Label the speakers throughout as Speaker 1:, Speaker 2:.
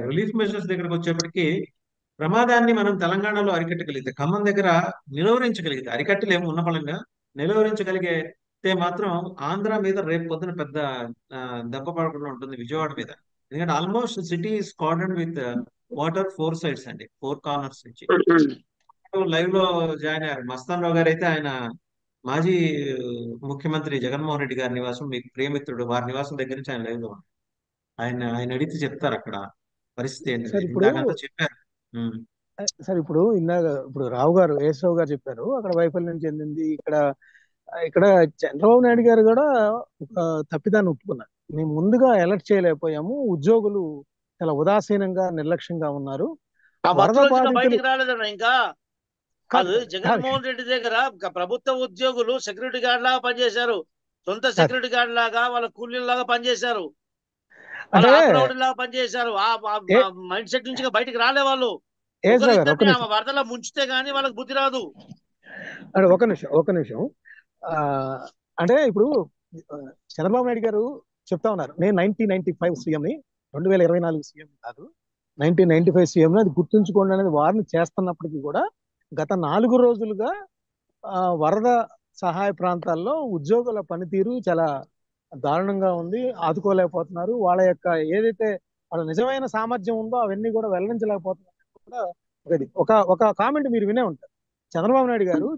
Speaker 1: Relief measures దగ్గరకు వచ్చేప్పటికి ప్రమాదాన్ని మనం తెలంగాణలో అరికట్టగలిగితే, ఖమ్మం దగ్గర నిలువరించగలిగితే, అరికట్టలేము ఉన్న ఫలంగా నిలువరించగలిగితే మాత్రం ఆంధ్ర మీద రేపు పొద్దున పెద్ద ఆ, దెబ్బ పడకుండా ఉంటుంది విజయవాడ మీద. ఎందుకంటే almost city is cordon with water four sides అండి, ఫోర్ కార్నర్స్ నుంచి. లైవ్ లో జాయిన్ అయ్యారు మస్తాన్ రావు గారు. అయితే ఆయన మాజీ ముఖ్యమంత్రి జగన్మోహన్ రెడ్డి గారి నివాసం, మీకు ప్రియమిత్రుడు, వారి నివాసం దగ్గర నుంచి ఆయన లైవ్ లో ఉన్నారు. ఆయన అడిగితే చెప్తారు అక్కడ పరిస్థితి
Speaker 2: సార్
Speaker 1: ఏంటనేది.
Speaker 2: ఇప్పుడు
Speaker 1: ఇందాకంతా చెప్పారు. ఉమ్.
Speaker 2: సార్ ఇప్పుడు ఇందాక ఇప్పుడు రావు గారు చెప్పారు అక్కడ వైఫల్యం చెందింది. ఇక్కడ ఇక్కడ చంద్రబాబు నాయుడు గారు కూడా ఒక తప్పిదాన్ని ఒప్పుకున్నారు. మేము ముందుగా అలర్ట్ చేయలేకపోయాము, ఉద్యోగులు చాలా ఉదాసీనంగా నిర్లక్ష్యంగా ఉన్నారు,
Speaker 3: ఆ
Speaker 2: వరద
Speaker 3: మత్తులో ఇంకా
Speaker 2: బాధితులు.
Speaker 3: బయటికి రాలేదన్న ఇంకా.
Speaker 2: కాదు
Speaker 3: అది
Speaker 2: కాదు కాదు
Speaker 3: జగన్మోహన్ రెడ్డి దగ్గర ప్రభుత్వ ఉద్యోగులు సెక్యూరిటీ గార్డ్ లాగా పనిచేశారు. సొంత
Speaker 2: కాదు.
Speaker 3: సెక్యూరిటీ గార్డ్ లాగా, వాళ్ళ కూలీలాగా పనిచేశారు, వాళ్ళ
Speaker 2: అంటే
Speaker 3: ఆపరౌండ్ లాగా పనిచేశారు. ఆ
Speaker 2: ఏ
Speaker 3: మైండ్ సెట్ నుంచి ఇంకా బయటికి రాలే వాళ్ళు.
Speaker 2: ఏశ్వర్ గారు ఒక్క
Speaker 3: ఒకరిద్దరిని
Speaker 2: నిమిషం,
Speaker 3: ఆమె వరదలో ముంచితే గానీ వాళ్ళకి బుద్ధి రాదు.
Speaker 2: అంటే ఒక నిమిషం. ఆ, అంటే ఇప్పుడు ఆ, చంద్రబాబు నాయుడు గారు చెప్తా ఉన్నారు, నేను 1995 సీఎంని, 2024 సీఎం కాదు, 1995 సీఎంని, అది గుర్తుంచుకోండి అనేది వారిని చేస్తున్నప్పటికీ కూడా గత 4 రోజులుగా వరద సహాయ ప్రాంతాల్లో ఉద్యోగుల పనితీరు చాలా దారుణంగా ఉంది, ఆదుకోలేకపోతున్నారు. వాళ్ళ యొక్క ఏదైతే వాళ్ళ నిజమైన సామర్థ్యం ఉందో అవన్నీ కూడా వెల్లడించలేకపోతున్నారు కూడా. ఒక ఒక కామెంట్ మీరు వినే ఉంటారు, చంద్రబాబు నాయుడు గారు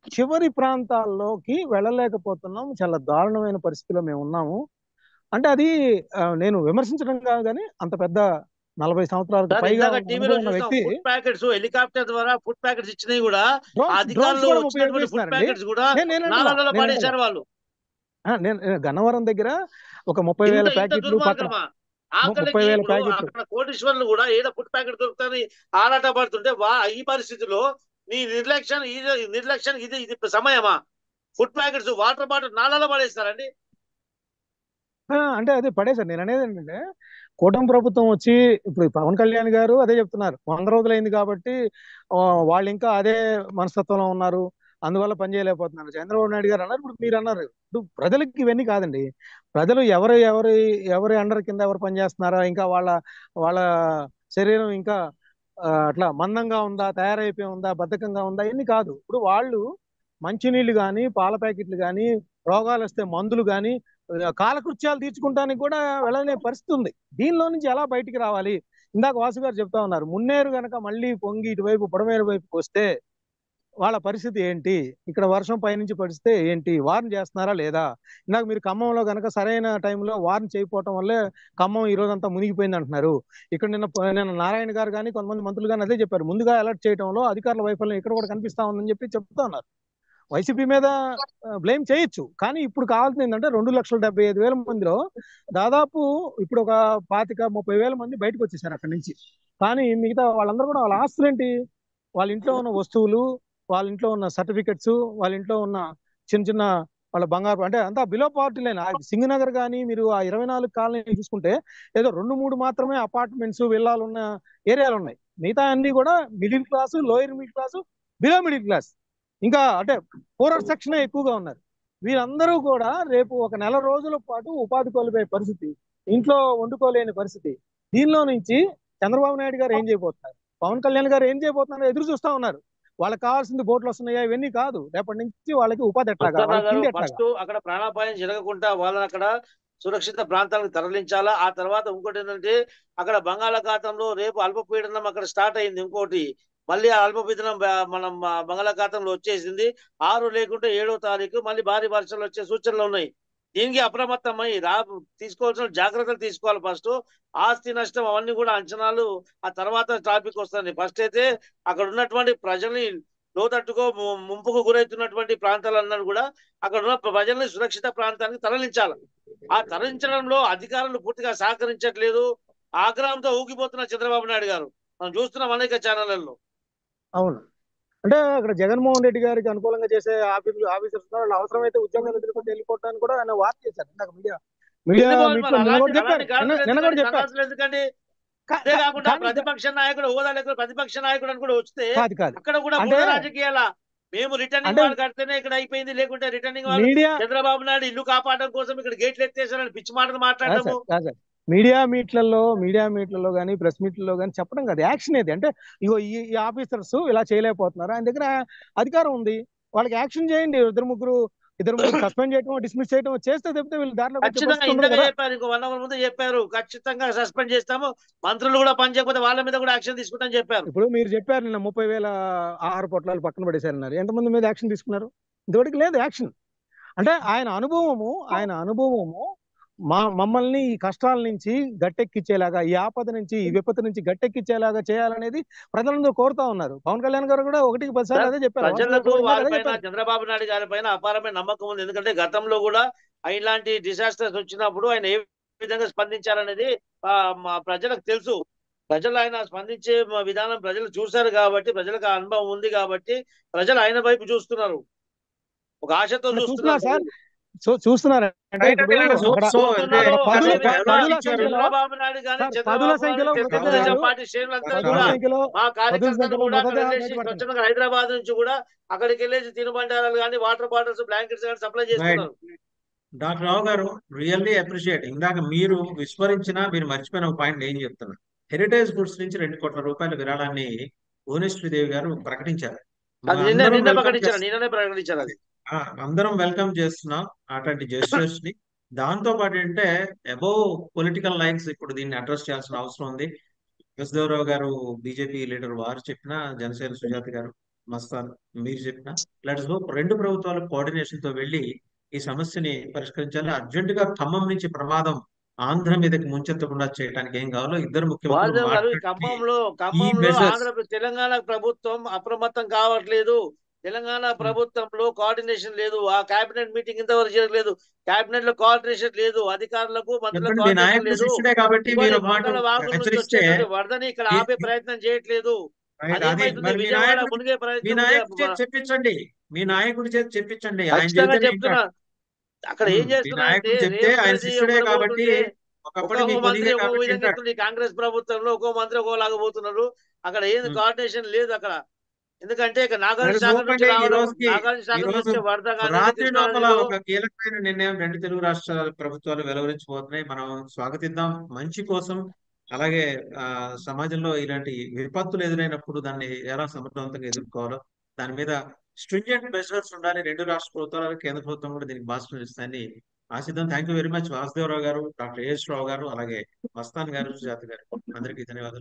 Speaker 2: చివరి ప్రాంతాల్లోకి వెళ్ళలేకపోతున్నాం, చాలా దారుణమైన పరిస్థితిలో మేము ఉన్నాము అంటే. అది నేను విమర్శించడం కాదు, కానీ అంత పెద్ద 40 సంవత్సరాలకు
Speaker 3: సార్
Speaker 2: పైగా
Speaker 3: ఇందాక
Speaker 2: ఉన్న
Speaker 3: టీవీలో
Speaker 2: అనుభవం ఉన్న
Speaker 3: చూసాం,
Speaker 2: వ్యక్తి.
Speaker 3: ఫుడ్ ప్యాకెట్స్ హెలికాప్టర్ ద్వారా ఫుడ్ ప్యాకెట్స్ ఇచ్చినవి కూడా ఆ
Speaker 2: డ్రోన్స్
Speaker 3: అధికారులు
Speaker 2: కూడా
Speaker 3: వచ్చినటువంటి ఫుడ్
Speaker 2: ఉపయోగిస్తున్నారండి.
Speaker 3: ప్యాకెట్స్ కూడా
Speaker 2: నేనంటలా
Speaker 3: నాలాలలో పడేశారు వాళ్ళు.
Speaker 2: నేను గన్నవరం దగ్గర ఒక 30,000
Speaker 3: ఇంత
Speaker 2: ప్యాకెట్లు, పక్కన
Speaker 3: దుర్మార్గమా? ఆకలికి
Speaker 2: 30,000
Speaker 3: ఇప్పుడు
Speaker 2: ప్యాకెట్లు.
Speaker 3: అక్కడ కోటీశ్వర్లు కూడా ఏదో ఫుడ్ ప్యాకెట్ దొరుకుతుంది ఆరాట పడుతుంటే ఈ పరిస్థితిలో నీ నిర్లక్ష్యానికి ఇది ఇది సమయమా? ఫుడ్ ప్యాకెట్స్ వాటర్ బాటిల్ నాలలో పడేస్తారండి.
Speaker 2: అంటే అదే పడేశారు. నేను అనేది ఏంటంటే, కూటమి ప్రభుత్వం వచ్చి ఇప్పుడు పవన్ కళ్యాణ్ గారు అదే చెప్తున్నారు, 100 రోజులైంది కాబట్టి ఆ, వాళ్ళు ఇంకా అదే మనస్తత్వంలో ఉన్నారు, అందువల్ల పని చేయలేకపోతున్నారు. చంద్రబాబు నాయుడు గారు అన్నారు, ఇప్పుడు మీరు అన్నారు. ఇప్పుడు ప్రజలకి ఇవన్నీ కాదండి, ప్రజలు ఎవరి అండర్ కింద ఎవరు పనిచేస్తున్నారా, ఇంకా వాళ్ళ వాళ్ళ శరీరం ఇంకా అట్లా మందంగా ఉందా, తయారైపోయి ఉందా, బద్ధకంగా ఉందా, ఇవన్నీ కాదు. ఇప్పుడు వాళ్ళు మంచినీళ్ళు కానీ, పాల ప్యాకెట్లు కానీ, రోగాలు వస్తే మందులు కానీ, కాలకృత్యాలు తీర్చుకుంటానికి కూడా వెళ్ళనే పరిస్థితి ఉంది. దీనిలో నుంచి ఎలా బయటికి రావాలి? ఇందాక వాసు గారు చెప్తా ఉన్నారు, మున్నేరు గనక మళ్ళీ పొంగి ఇటువైపు బుడమేరు వైపుకి వస్తే వాళ్ళ పరిస్థితి ఏంటి, ఇక్కడ వర్షం పైనుంచి పడిస్తే ఏంటి, వార్న్ చేస్తున్నారా లేదా? ఇందాక మీరు ఖమ్మంలో గనక సరైన టైంలో వార్న్ చేయకపోవటం వల్లే ఖమ్మం ఈ రోజంతా మునిగిపోయింది అంటున్నారు. ఇక్కడ నిన్న నారాయణ గారు కానీ కొంతమంది మంత్రులు కానీ అదే చెప్పారు, ముందుగా అలర్ట్ చేయడంలో అధికారుల వైఫల్యం ఇక్కడ కూడా కనిపిస్తా ఉందని చెప్తా ఉన్నారు. వైసీపీ మీద బ్లేమ్ చేయొచ్చు, కానీ ఇప్పుడు కావాల్సింది ఏంటంటే 2,75,000 మందిలో దాదాపు ఇప్పుడు ఒక 25,000-30,000 మంది బయటకు వచ్చేసారు అక్కడి నుంచి. కానీ మిగతా వాళ్ళందరూ కూడా వాళ్ళ ఆస్తులు ఏంటి, వాళ్ళ ఇంట్లో ఉన్న వస్తువులు, వాళ్ళ ఇంట్లో ఉన్న సర్టిఫికెట్స్, వాళ్ళ ఇంట్లో ఉన్న చిన్న చిన్న వాళ్ళ బంగారు, అంటే అంతా బిలో పావర్టీ లైన్. సింగనగర్ కానీ మీరు ఆ 24 కాలనీ చూసుకుంటే ఏదో 2-3 మాత్రమే అపార్ట్మెంట్స్, విల్లాలు ఉన్న ఏరియాలు ఉన్నాయి. మిగతా అన్ని కూడా middle class, lower middle class, below middle class, ఇంకా అంటే పూరర్ సెక్షన్ ఎక్కువగా ఉన్నారు. వీరందరూ కూడా రేపు ఒక నెల రోజుల పాటు ఉపాధి కోల్పోయే పరిస్థితి, ఇంట్లో వండుకోలేని పరిస్థితి. దీనిలో నుంచి చంద్రబాబు నాయుడు గారు ఏం చేయబోతున్నారు, పవన్ కళ్యాణ్ గారు ఏం చేయబోతున్నారు ఎదురు చూస్తా ఉన్నారు. వాళ్ళకి కావాల్సింది బోట్లు వస్తున్నాయా, ఇవన్నీ కాదు, రేపటి నుంచి వాళ్ళకి ఉపాధి ఎట్లాగా, వాళ్ళకి తిండి ఎట్లాగా.
Speaker 3: ఫస్ట్ అక్కడ ప్రాణాపాయం జరగకుండా వాళ్ళని అక్కడ సురక్షిత ప్రాంతాలకు తరలించాలా. ఆ తర్వాత ఇంకోటి ఏంటంటే, అక్కడ బంగాళాఖాతంలో రేపు అల్పపీడనం అక్కడ స్టార్ట్ అయింది. ఇంకోటి మళ్ళీ ఆ అల్పపీడనం మనం బంగాళాఖాతంలో వచ్చేసింది. 6 లేకుంటే 7వ తారీఖు మళ్ళీ భారీ వర్షాలు వచ్చే సూచనలు ఉన్నాయి. దీనికి అప్రమత్తమై తీసుకోవాల్సిన జాగ్రత్తలు తీసుకోవాలి. ఫస్ట్ ఆస్తి నష్టం అవన్నీ కూడా అంచనాలు ఆ తర్వాత టాపిక్ వస్తుంది. ఫస్ట్ అయితే అక్కడ ఉన్నటువంటి ప్రజల్ని లోతట్టుకో ముంపుకు గురవుతున్నటువంటి ప్రాంతాలన్నీ కూడా అక్కడ ఉన్న ప్రజల్ని సురక్షిత ప్రాంతానికి తరలించాలి. ఆ తరలించడంలో అధికారులు పూర్తిగా సహకరించట్లేదు. ఆగ్రహంతో ఊగిపోతున్న చంద్రబాబు నాయుడు గారు మనం చూస్తున్నాం అనేక ఛానళ్లలో.
Speaker 2: అవును, అంటే అక్కడ జగన్మోహన్ రెడ్డి గారికి అనుకూలంగా చేసే ఆఫీసర్స్ వాళ్ళు అవసరమైతే ఉద్యోగాలు ఎదుర్కొంటే వెళ్ళిపోవడానికి కూడా ఆయన వార్త చేశారు. ఇందాక మీడియా మీట్లో నిన్న కూడా చెప్పారు, నిన్న కూడా చెప్పారు.
Speaker 3: ఎందుకంటే అదే కాకుండా ప్రతిపక్ష నాయకుడు హోదా లేకుండా ప్రతిపక్ష నాయకుడు అని కూడా వస్తే అక్కడ కూడా
Speaker 2: అంటే
Speaker 3: రాజకీయాల మేము రిటర్నింగ్ వాళ్ళు కడితేనే ఇక్కడ అయిపోయింది, లేకుంటే రిటర్నింగ్ వాళ్ళు
Speaker 2: మీడియా
Speaker 3: చంద్రబాబు నాయుడు ఇల్లు కాపాడడం కోసం ఇక్కడ గేట్లు ఎత్తేసారని పిచ్చి మాటలు మాట్లాడము.
Speaker 2: మీడియా మీట్లలో కానీ ప్రెస్ మీట్లలో కానీ చెప్పడం కాదు, యాక్షన్ ఏది అంటే ఇగో ఈ ఆఫీసర్స్ ఇలా చేయలేకపోతున్నారు, ఆయన దగ్గర అధికారం ఉంది, వాళ్ళకి యాక్షన్ చేయండి. ఇద్దరు ముగ్గురు సస్పెండ్ చేయడం డిస్మిస్ చేయడం చేస్తే తప్పితే వీళ్ళు దారిలోకి వచ్చే
Speaker 3: ఖచ్చితంగా
Speaker 2: పరిస్థితి ఉండదు
Speaker 3: ఇందాక
Speaker 2: కదా.
Speaker 3: చెప్పారు, ఇంకో 1 అవర్ ముందు చెప్పారు, ఖచ్చితంగా సస్పెండ్ చేస్తాము, మంత్రులు కూడా పని చేయకపోతే వాళ్ళ మీద కూడా యాక్షన్ తీసుకుంటామని చెప్పారు.
Speaker 2: ఇప్పుడు మీరు చెప్పారు నిన్న 30,000 ఆహార పొట్లాలు పక్కన పడేశారన్నారు, ఎంతమంది మీద యాక్షన్ తీసుకున్నారు? ఇంతవరకు లేదు యాక్షన్. అంటే ఆయన అనుభవము మమ్మల్ని ఈ కష్టాల నుంచి గట్టెక్కిచ్చేలాగా, ఈ ఆపద నుంచి, ఈ విపత్తు నుంచి గట్టెక్కిచ్చేలాగా చేయాలనేది ప్రజలందరూ కోరుతా ఉన్నారు. పవన్ కళ్యాణ్ గారు కూడా 1కి 10 సార్లు అదే చెప్పారు,
Speaker 3: ప్రజలకు
Speaker 2: అదే
Speaker 3: వారిపైన
Speaker 2: చెప్పారు.
Speaker 3: చంద్రబాబు నాయుడు గారి పైన అపారమైన నమ్మకం ఉంది. ఎందుకంటే గతంలో కూడా ఇలాంటి డిసాస్టర్స్ వచ్చినప్పుడు ఆయన ఏ విధంగా స్పందించారనేది మా ప్రజలకు తెలుసు. ప్రజలు ఆయన స్పందించే విధానం ప్రజలు చూశారు కాబట్టి, ప్రజలకు ఆ అనుభవం ఉంది కాబట్టి ప్రజలు ఆయన వైపు చూస్తున్నారు, ఒక ఆశతో
Speaker 2: చూస్తున్నారు సార్.
Speaker 3: చూస్తున్నారు.
Speaker 2: చూస్తున్నారు అంటే
Speaker 1: రైట్
Speaker 2: ఇప్పుడు
Speaker 1: అండి, let us hope
Speaker 2: అక్కడ
Speaker 1: so. అంటే
Speaker 2: పదుల
Speaker 1: ఎవరో ఇచ్చారు.
Speaker 2: సంఖ్యలో
Speaker 3: చంద్రబాబు నాయుడు గాని,
Speaker 2: సార్,
Speaker 3: చంద్రబాబు
Speaker 2: పదుల
Speaker 3: నాయుడు
Speaker 2: సంఖ్యలో
Speaker 3: తెలుగుదేశం
Speaker 2: మృతదేహాలు
Speaker 3: పార్టీ శ్రేణులంతా
Speaker 1: పదుల
Speaker 3: కూడా
Speaker 2: సంఖ్యలో
Speaker 3: మా కార్యకర్తలు కూడా అక్కడ
Speaker 2: మృతదేహాలు
Speaker 3: వెళ్ళేసి
Speaker 2: బయటపడుతున్నాయి.
Speaker 3: స్వచ్ఛందంగా హైదరాబాద్ నుంచి కూడా అక్కడికి వెళ్ళేసి తినుబండారాలు కానీ, వాటర్ బాటిల్స్, బ్లాంకెట్స్ కానీ సప్లై
Speaker 1: రైట్
Speaker 3: చేస్తున్నారు.
Speaker 1: డాక్టర్ రావు గారు, రియల్లీ అప్రిషియేట్. ఇందాక మీరు మీరు మర్చిపోయిన ఒక పాయింట్ నేను చెప్తున్నా. హెరిటేజ్ గుడ్స్ నుంచి 2 కోట్ల రూపాయల విరాళాన్ని భువనేశ్వరి దేవి గారు ప్రకటించారు.
Speaker 3: అది
Speaker 1: అందరం
Speaker 3: నిన్న
Speaker 1: వెల్కమ్
Speaker 3: ప్రకటించారు,
Speaker 1: చేస్తున్నాం.
Speaker 3: నిన్ననే ప్రకటించారు అది.
Speaker 1: అందరం వెల్కమ్ చేస్తున్నాం అట్లాంటి జెస్చర్స్ ని. దాంతో పాటు ఏంటంటే అబౌవ్ పొలిటికల్ లైన్స్ ఇప్పుడు దీన్ని అడ్రస్ చేయాల్సిన అవసరం ఉంది. కృష్ణదేవరావు గారు బీజేపీ లీడర్ వారు చెప్పినా, జనసేన సుజాత గారు, మస్తాన్ మీరు చెప్పినా, లెట్స్ హోప్ 2 ప్రభుత్వాల కోఆర్డినేషన్ తో వెళ్ళి ఈ సమస్యని పరిష్కరించాలి. అర్జెంట్ గా ఖమ్మం నుంచి ప్రమాదం ఆంధ్ర మీదకి ముంచెత్తకుండా చేయడానికి ఏం కావాలో ఇద్దరు ముఖ్యమంత్రులు
Speaker 3: వాసుదేవ్ గారు, ఈ
Speaker 1: మాట్లాడి ఈ
Speaker 3: ఖమ్మంలో
Speaker 1: మెజర్స్
Speaker 3: తెలంగాణ ప్రభుత్వం అప్రమత్తం కావట్లేదు. తెలంగాణ ప్రభుత్వంలో కోఆర్డినేషన్ లేదు. ఆ కేబినెట్ మీటింగ్ ఇంతవరకు జరగలేదు. కేబినెట్ లో కోఆర్డినేషన్ లేదు. అధికారులకు, మంత్రులకు
Speaker 1: చెప్పండి. మీ
Speaker 3: కోఆర్డినేషన్
Speaker 1: నాయకుడు
Speaker 3: లేదు.
Speaker 1: శిష్యుడే కాబట్టి మీరు ఒక మాట
Speaker 3: వందల వాగుల నుంచి
Speaker 1: హెచ్చరిస్తే
Speaker 3: వచ్చేటువంటి వరదని ఇక్కడ ఆపే ప్రయత్నం చేయట్లేదు.
Speaker 1: అది
Speaker 3: అదేమైతుంది,
Speaker 1: మరి
Speaker 3: విజయవాడ మునిగే
Speaker 1: మీ
Speaker 3: ప్రయత్నం
Speaker 1: నాయకుడి చేతి చెప్పించండి. మీ నాయకుడి చేతి చెప్పించండి. ఆయన
Speaker 3: ఖచ్చితంగా
Speaker 1: చెబితేనే ఇంకా
Speaker 3: చెప్తున్నా. అక్కడ ఏం
Speaker 1: మీ
Speaker 3: చేస్తున్నారంటే,
Speaker 1: నాయకుడు చెప్తే
Speaker 3: రేవంత్
Speaker 1: ఆయన
Speaker 3: రెడ్డి
Speaker 1: శిష్యుడే
Speaker 3: ఒకటి
Speaker 1: కాబట్టి
Speaker 3: పోతుంటే
Speaker 1: ఒకప్పటి మీ
Speaker 3: ఒక్కొక్క మంత్రి
Speaker 1: కొలిగే
Speaker 3: ఒక్కొక్క
Speaker 1: కాబట్టి
Speaker 3: విధంగా
Speaker 1: వింటాడు.
Speaker 3: చెప్తుంది. కాంగ్రెస్ ప్రభుత్వంలో ఒక్కో మంత్రి ఒక్కోలాగా పోతున్నారు. అక్కడ ఏది
Speaker 1: ఉం.
Speaker 3: కోఆర్డినేషన్ లేదు అక్కడ. ఎందుకంటే ఇక
Speaker 1: మరి
Speaker 3: నాగార్జున సాగర్ నుంచి
Speaker 1: చూపండి.
Speaker 3: రావడం, నాగార్జున
Speaker 1: ఈ
Speaker 3: సాగర్ నుంచి
Speaker 1: రోజు
Speaker 3: వచ్చే వరద కానివ్వండి,
Speaker 1: రాత్రి
Speaker 3: కృష్ణా
Speaker 1: లోపల
Speaker 3: నదిలో
Speaker 1: ఒక కీలకమైన నిర్ణయం 2 తెలుగు రాష్ట్రాల ప్రభుత్వాలు వెలువరించబోతున్నాయి. మనం స్వాగతిద్దాం. మంచి కోసం, అలాగే సమాజంలో ఇలాంటి విపత్తులు ఎదురైనప్పుడు దాన్ని ఎలా సమర్థవంతంగా ఎదుర్కోవాలో దాని మీద స్ట్రింజెంట్ మెజర్స్ ఉండాలి. 2 రాష్ట్ర ప్రభుత్వాలు, కేంద్ర ప్రభుత్వం కూడా దీనికి భాషలు ఇస్తాయని ఆశిద్దాం. Thank you very much Vasudevarao గారు, డాక్టర్ ఏఎస్ రావు గారు, అలాగే మస్తాన్ గారు, సుజాత గారు, అందరికీ ధన్యవాదాలు.